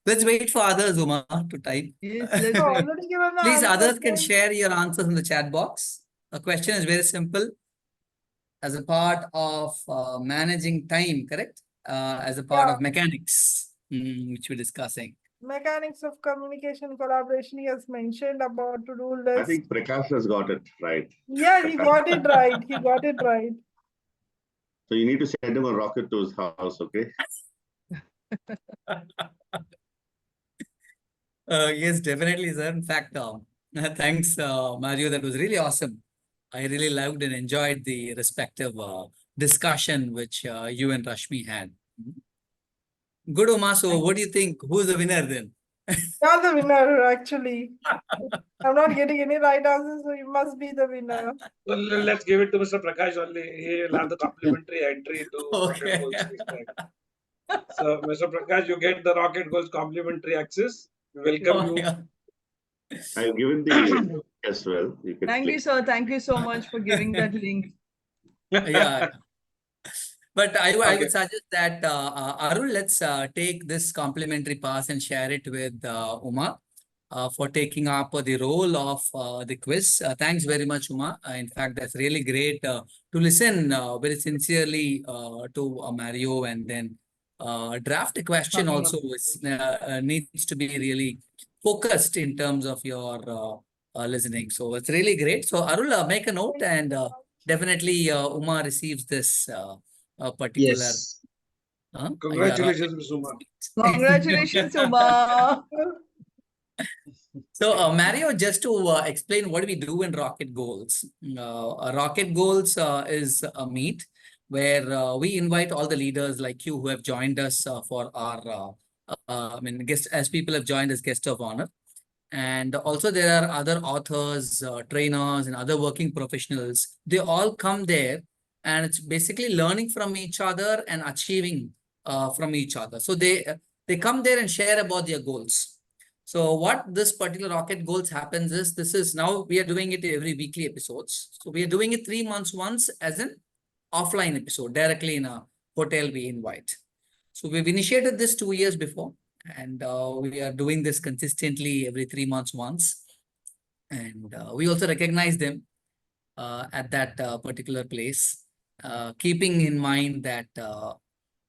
Let's wait for others, Uma, to type. Yes, let's So wait. already given the Please, answer. others can share your answers in the chat box. The question is very simple. As a part of managing time, correct? As a part Yeah. of mechanics, which we're discussing. Mechanics of communication collaboration he has mentioned about to-do list. I think Prakash has got it right. Yeah, he got it right. He got it right. So you need to send him a rocket to his house, okay? Yes, definitely, sir. In fact, thanks, Mario. That was really awesome. I really loved and enjoyed the respective discussion which you and Rashmi had. Good, Uma. So, what do you think? Who's the winner then? You're the winner, actually. I'm not getting any right answers, so you must be the winner. Well, let's give it to Mr. Prakash only. He will have the complimentary entry to Rocket Okay. Goals. So, Mr. Prakash, you get the Rocket Goals complimentary access. We welcome Oh, you. yeah. I've given the link as well. You can Thank click. you, sir. Thank you so much for giving that link. Yeah. But I Okay. would suggest that, Arul, let's take this complimentary pass and share it with Uma for taking up the role of the quiz. Thanks very much, Uma. In fact, that's really great to listen very sincerely to Mario, and then draft a question also needs to be really focused in terms of your listening. So it's really great. So Arul, make a note, and definitely Uma receives this particular. Yes. Congratulations, Ms. Uma. Congratulations, Uma. So, Mario, just to explain what we do in Rocket Goals. Rocket Goals is a meet where we invite all the leaders like you who have joined us for our, guest, as people have joined as guest of honor. And also there are other authors, trainers, and other working professionals. They all come there, and it's basically learning from each other and achieving from each other. So they come there and share about their goals. So what this particular Rocket Goals happens is, this is now we are doing it every weekly episodes. So we are doing it 3 months once as an offline episode, directly in a hotel we invite. So we've initiated this 2 years before, and we are doing this consistently every 3 months once. And we also recognize them at that particular place, keeping in mind that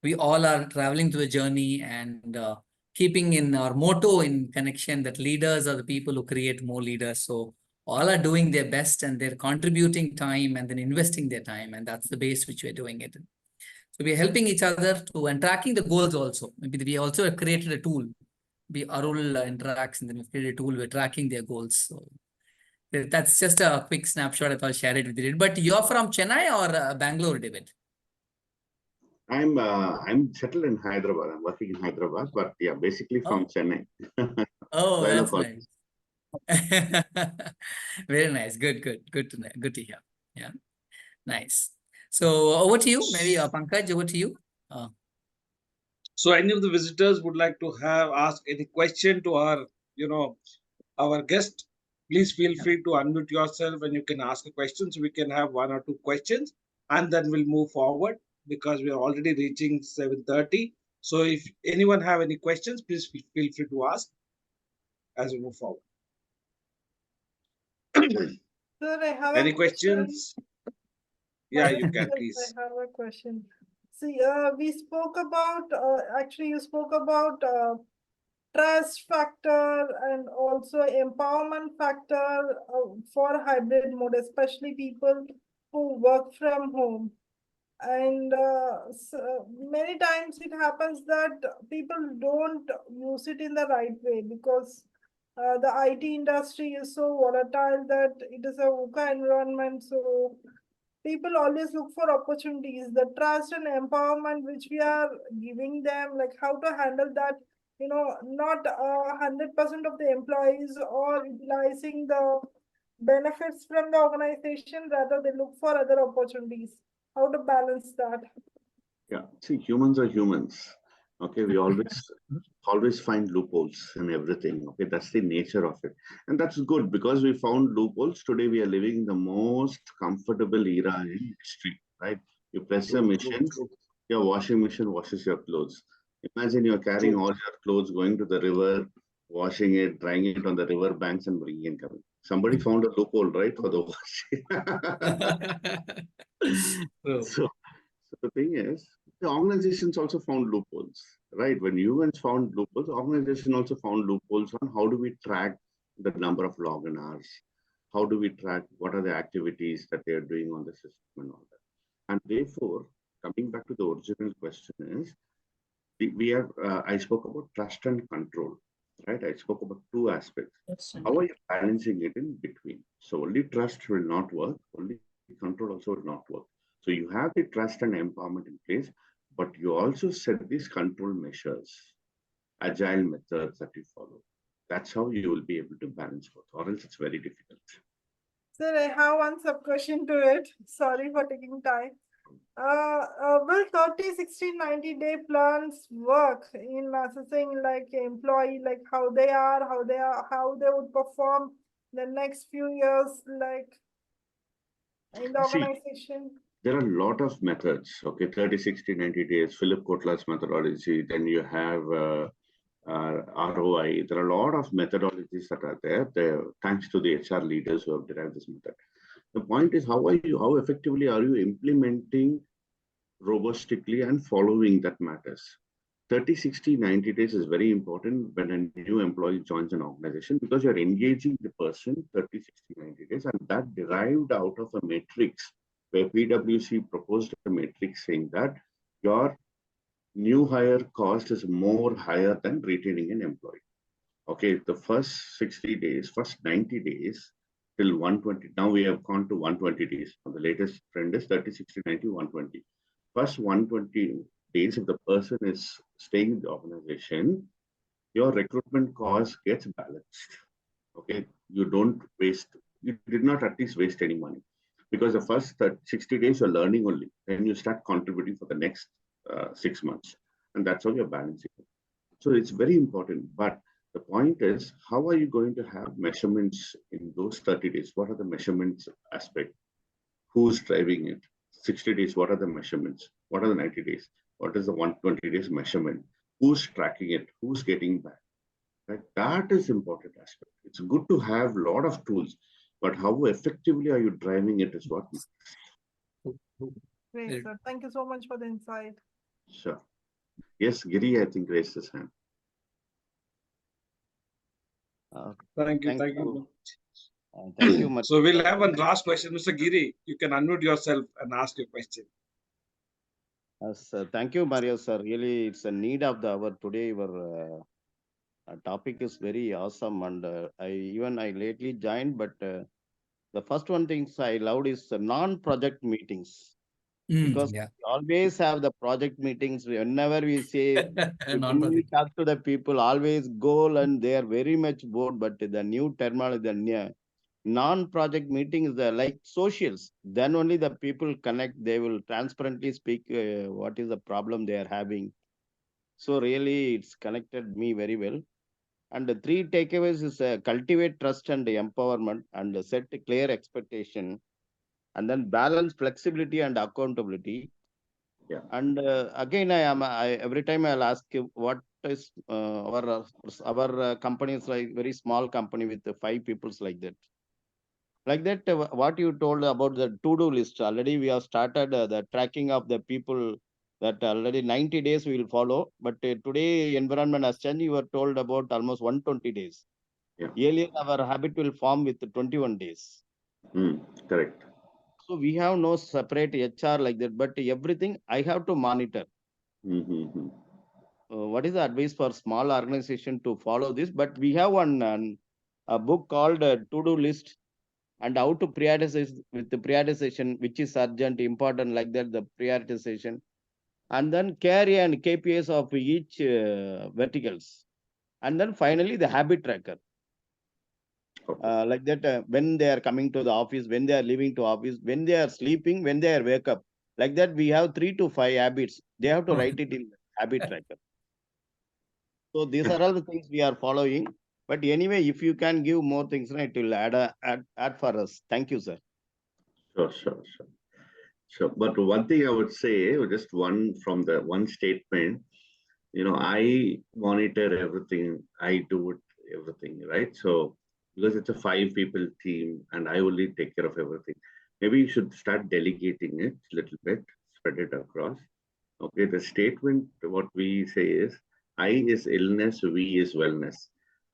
we all are traveling through a journey, and keeping in our motto in connection that leaders are the people who create more leaders. So all are doing their best, and they're contributing time and then investing their time. And that's the base which we're doing it in. So we're helping each other to, and tracking the goals also. Maybe we also have created a tool. Arul interacts, and then we've created a tool. We're tracking their goals. So that's just a quick snapshot. I thought I'll share it with you. But you're from Chennai or Bangalore, David? I'm settled in Hyderabad. I'm working in Hyderabad, but yeah, basically from Chennai. Oh, that's Loyal nice. Very nice. Good to know. Good to hear. Yeah, nice. So over to you. Maybe Pankaj, over to you. So any of the visitors would like to have ask any question to our, our guest, please feel free to unmute yourself and you can ask a question. So we can have 1 or 2 questions, and then we'll move forward because we are already reaching 7:30. So if anyone have any questions, please feel free to ask. as we move forward. Sir, I have Any a question. questions? Yeah, you can, Yes, please. I have a question. See, we spoke about, actually, you spoke about trust factor and also empowerment factor for hybrid mode, especially people who work from home. And many times it happens that people don't use it in the right way because the IT industry is so volatile that it is a VUCA environment. So people always look for opportunities, the trust and empowerment which we are giving them, like how to handle that, not 100% of the employees or utilizing the benefits from the organization, rather they look for other opportunities. How to balance that? Yeah, see, humans are humans. Okay, we always find loopholes in everything. Okay, that's the nature of it, and that's good because we found loopholes. Today we are living the most comfortable era in history. Right? You press a machine, your washing machine washes your clothes. Imagine you're carrying all your clothes, going to the river, washing it, drying it on the river banks, and bringing it coming. Somebody found a loophole, right, for the washing. True. So the thing is, the organizations also found loopholes, right? When humans found loopholes, the organization also found loopholes on how do we track the number of login hours? How do we track what are the activities that they are doing on the system and all that? And therefore, coming back to the original question is, I spoke about trust and control, right? I spoke about two aspects. How are you balancing it in between? So only trust will not work, only control also will not work. So you have the trust and empowerment in place, but you also set these control measures, agile methods that you follow. That's how you will be able to balance both, or else it's very difficult. Sir, I have one sub question to it. Sorry for taking time. Will 30, 60, 90-day plans work in assessing like employee, like how they are, how they would perform the next few years, like in the See, organization? there are a lot of methods, okay, 30, 60, 90 days, Philip Kotler's methodology, then you have ROI. There are a lot of methodologies that are there, thanks to the HR leaders who have derived this method. The point is, how effectively are you implementing robustically and following that matters? 30, 60, 90 days is very important when a new employee joins an organization because you're engaging the person 30, 60, 90 days, and that derived out of a matrix where PwC proposed a matrix saying that your new hire cost is more higher than retaining an employee. Okay, the first 60 days, first 90 days till 120. Now we have gone to 120 days. The latest trend is 30, 60, 90, 120. First 120 days, if the person is staying in the organization, your recruitment cost gets balanced. Okay, you don't waste, you did not at least waste any money because the first 60 days you're learning only. Then you start contributing for the next 6 months. And that's how you're balancing it. So it's very important. But the point is, how are you going to have measurements in those 30 days? What are the measurements aspect? Who's driving it? 60 days, what are the measurements? What are the 90 days? What is the 120 days measurement? Who's tracking it? Who's getting back? Right? That is important aspect. It's good to have a lot of tools, but how effectively are you driving it is what matters. Great, sir. Thank you so much for the insight. Sure. Yes, Giri, I think raised his hand. Thank you. Thank you much. So we'll have one last question. Mr. Giri, you can unmute yourself and ask your question. Thank you, Mario, sir. Really, it's a need of the hour today. Your topic is very awesome, and I lately joined, but the first one things I loved is non-project meetings. Because Yeah. we always have the project meetings. Whenever we say, when we talk to the people, always goal, and they are very much bored. But the new terminology, the non-project meetings, the like socials. Then only the people connect. They will transparently speak what is the problem they are having. So really, it's connected me very well. And the three takeaways is cultivate trust and empowerment, and set a clear expectation, and then balance flexibility and accountability. Yeah. And again, every time I'll ask you what is our company is like very small company with 5 peoples like that. Like that, what you told about the to-do list, already we have started the tracking of the people that already 90 days we will follow. But today environment has changed. You were told about almost 120 days. Yeah. Earlier, our habit will form with 21 days. Correct. So we have no separate HR like that, but everything I have to monitor. What is the advice for small organization to follow this? But we have a book called To-Do List and how to prioritize with the prioritization, which is urgent, important, like that, the prioritization. And then carry and KPIs of each verticals. And then finally, the habit tracker. Like that, when they are coming to the office, when they are leaving to office, when they are sleeping, when they are wake up. Like that, we have 3 to 5 habits. They have to write it in habit tracker. So these are all the things we are following. But anyway, if you can give more things, it will add for us. Thank you, sir. Sure. But one thing I would say, just one from the one statement, I monitor everything. I do everything, right? So because it's a 5 people team and I only take care of everything, maybe you should start delegating it a little bit, spread it across. Okay, the statement, what we say is, I is illness, we is wellness.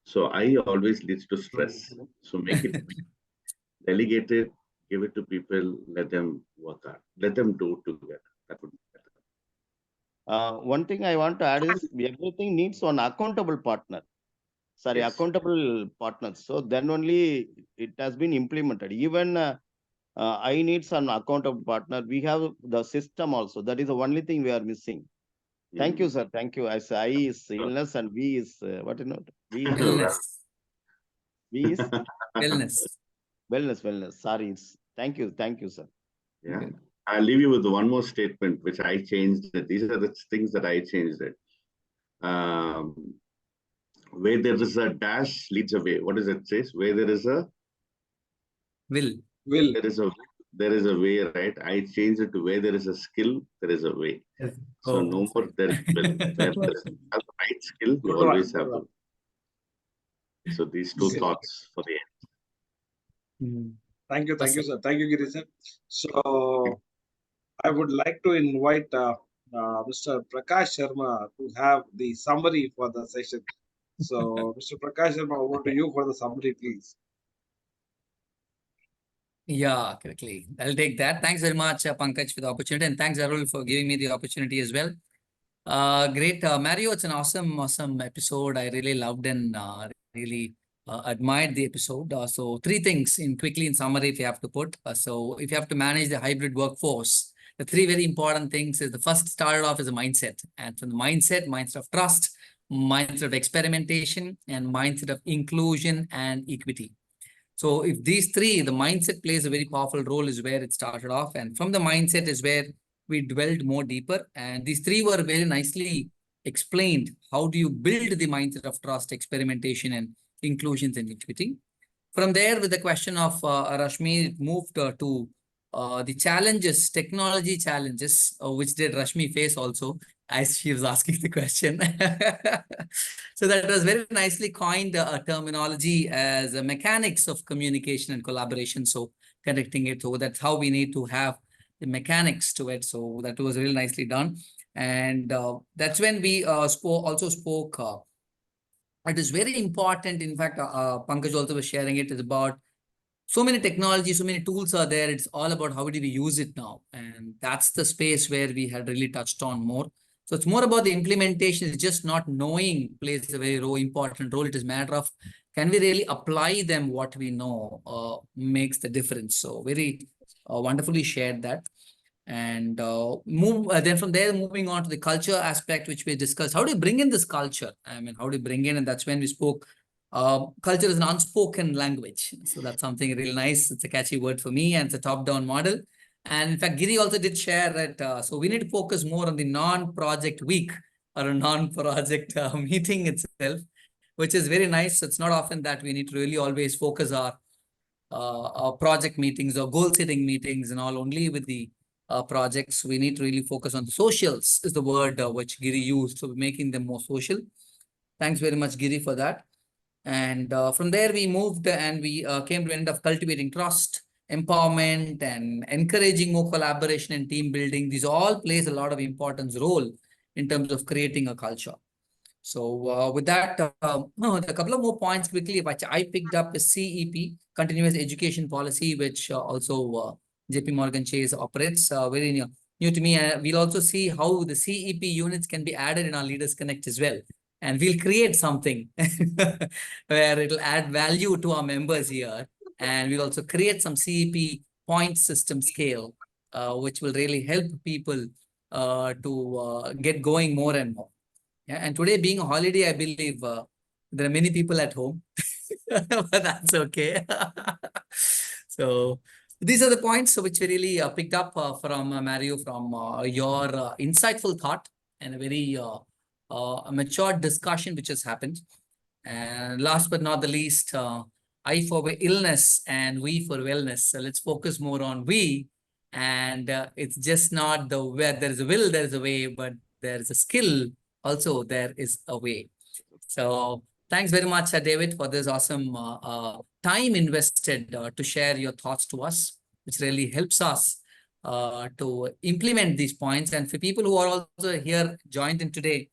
So I always leads to stress. So make it delegate it, give it to people, let them work hard, let them do together. That would be better. One thing I want to add is everything needs an accountable partner. Sorry, Yes. accountable partners. So then only it has been implemented. Even I need some accountable partner. We have the system also. That is the only thing we are missing. Thank you, sir. Thank you. As I is illness and we is what you know? We is Illness. we is Illness. wellness. Sorry. Thank you, sir. Yeah. Okay. I'll leave you with one more statement, which I changed it. These are the things that I changed it. Where there is a dash leads a way. What does it say? Where there is a Will. there is a way, right? I changed it to where there is a skill, there is a way. Yes. So no more there is will. Where there is the right skill, you always have the. So these two thoughts for the end. Thank you, sir. Thank you, Giri sir. So I would like to invite Mr. Prakash Sharma to have the summary for the session. So, Mr. Prakash Sharma, over to you for the summary, please. Yeah, correctly. I'll take that. Thanks very much, Pankaj, for the opportunity. And thanks, Arul, for giving me the opportunity as well. Great. Mario, it's an awesome episode. I really loved and really admired the episode. So 3 things quickly in summary if you have to put. So if you have to manage the hybrid workforce, the 3 very important things is the first started off as a mindset. And from the mindset of trust, mindset of experimentation, and mindset of inclusion and equity. So if these 3, the mindset plays a very powerful role is where it started off. And from the mindset is where we dwelled more deeper. And these 3 were very nicely explained. How do you build the mindset of trust, experimentation, and inclusions and equity? From there, with the question of Rashmi, it moved to the challenges, technology challenges, which did Rashmi face also as she was asking the question. So that was very nicely coined a terminology as a mechanics of communication and collaboration. So connecting it, so that's how we need to have the mechanics to it. So that was really nicely done. And that's when we also spoke. It is very important. In fact, Pankaj also was sharing it. Is about so many technologies, so many tools are there. It's all about how do we use it now. And that's the space where we had really touched on more. So it's more about the implementation. It's just not knowing plays a very important role. It is a matter of can we really apply them what we know makes the difference. So very wonderfully shared that. And then from there, moving on to the culture aspect, which we discussed. How do you bring in this culture? I mean, how do you bring in? And that's when we spoke. Culture is an unspoken language. So that's something really nice. It's a catchy word for me, and it's a top-down model. And in fact, Giri also did share that. So we need to focus more on the non-project week or a non-project meeting itself, which is very nice. It's not often that we need to really always focus our project meetings or goal-setting meetings and all only with the projects, we need to really focus on the socials, is the word which Giri used. So making them more social. Thanks very much, Giri, for that. And from there, we moved and we came to end of cultivating trust, empowerment, and encouraging more collaboration and team building. These all plays a lot of importance role in terms of creating a culture. So with that, a couple of more points quickly, which I picked up is CEP, Continuous Education Policy, which also JP Morgan Chase operates, very new to me. We'll also see how the CEP units can be added in our Leaders Connect as well. And we'll create something where it'll add value to our members here. And we'll also create some CEP point system scale, which will really help people to get going more and more. Yeah, and today being a holiday, I believe there are many people at home, but that's okay. So these are the points which we really picked up from Mario, from your insightful thought and a very mature discussion which has happened. And last but not the least, I for illness and we for wellness. So let's focus more on we. And it's just not the where there is a will, there is a way, but there is a skill. Also, there is a way. So thanks very much, David, for this awesome time invested to share your thoughts to us, which really helps us to implement these points. And for people who are also here joined in today,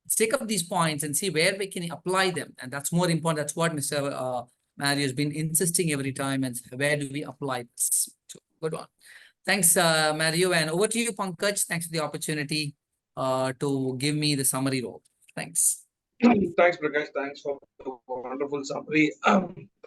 let's take up these points and see where we can apply them. And that's more important. That's what Mr. Mario has been insisting every time. And where do we apply this? So, good one. Thanks, Mario. And over to you, Pankaj. Thanks for the opportunity to give me the summary role. Thanks. Thanks, Prakash. Thanks for the wonderful summary.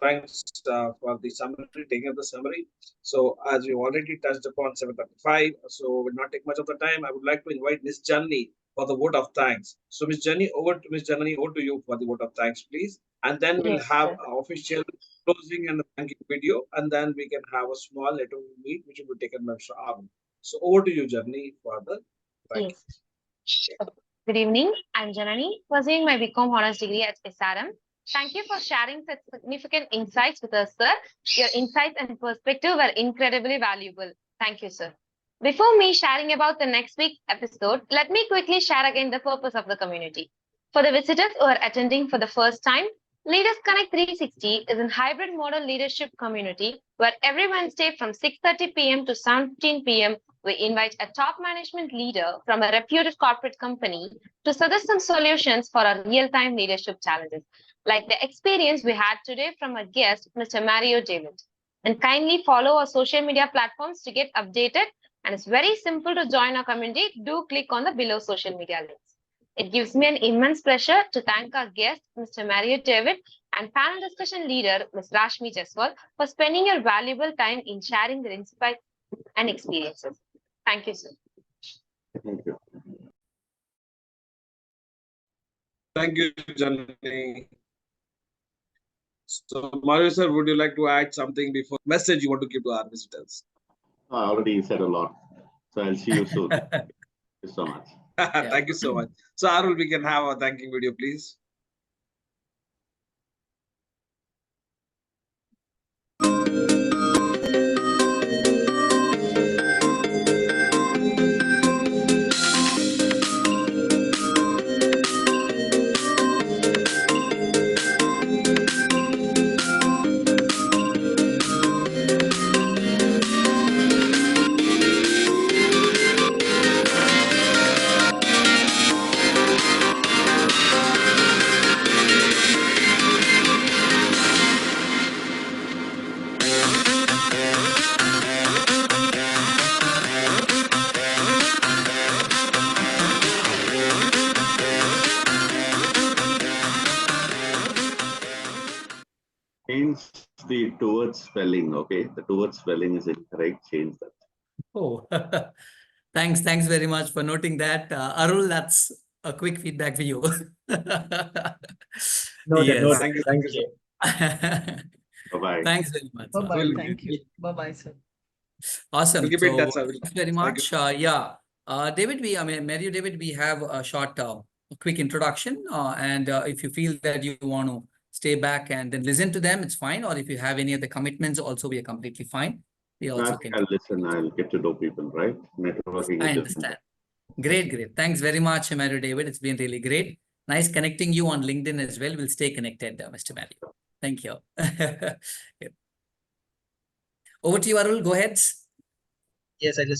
Thanks for the summary, taking up the summary. So, as we already touched upon 7:35, so we'll not take much of the time. I would like to invite Miss Janni for the vote of thanks. So, Miss Janni, over to you for the vote of thanks, please. And then we'll have an official closing and thank you video, and then we can have a small letter meet, which will be taken by Mr. Arun. So, over to you, Janni, for the thank you. Good evening. I'm Janani, pursuing my BCom Honors degree at SRM. Thank you for sharing such significant insights with us, sir. Your insights and perspective were incredibly valuable. Thank you, sir. Before me sharing about the next week's episode, let me quickly share again the purpose of the community. For the visitors who are attending for the first time, Leaders Connect 360 is a hybrid model leadership community where every Wednesday from 6:30 p.m. to 7:15 p.m. we invite a top management leader from a reputed corporate company to suggest some solutions for our real-time leadership challenges, like the experience we had today from our guest, Mr. Mario David. And kindly follow our social media platforms to get updated. And it's very simple to join our community. Do click on the below social media links. It gives me an immense pleasure to thank our guest, Mr. Mario David, and panel discussion leader, Ms. Rashmi Jaswal, for spending your valuable time in sharing their insights and experiences. Thank you, sir. Thank you. Thank you, Janani. So, Mario sir, would you like to add something before message you want to give to our visitors? I already said a lot. So I'll see you soon. Thank you so much. Thank you so much. So, Arul, we can have a thanking video, please. Change the towards spelling, okay? The towards spelling is incorrect. Change that. Oh, thanks very much for noting that. Arul, that's a quick feedback for you. Noted, Yes. noted. Thank you. Bye-bye. Thanks very much. Bye-bye. Thank you. Bye-bye, sir. Awesome. We'll keep in So touch, sir. thanks very Thank much. Yeah. David, Mario David, we have a short, quick introduction. And if you feel that you want to stay back and then listen to them, it's fine. Or if you have any other commitments, also we are completely fine. we also I can. I'll listen. I'll get to know people, right? Networking I is understand. Great, great. Thanks very much, Mario David. It's been really great. Nice connecting you on LinkedIn as well. We'll stay connected, Mr. Mario. Thank you. Yeah. Over to you, Arul. Go ahead. Yes, I just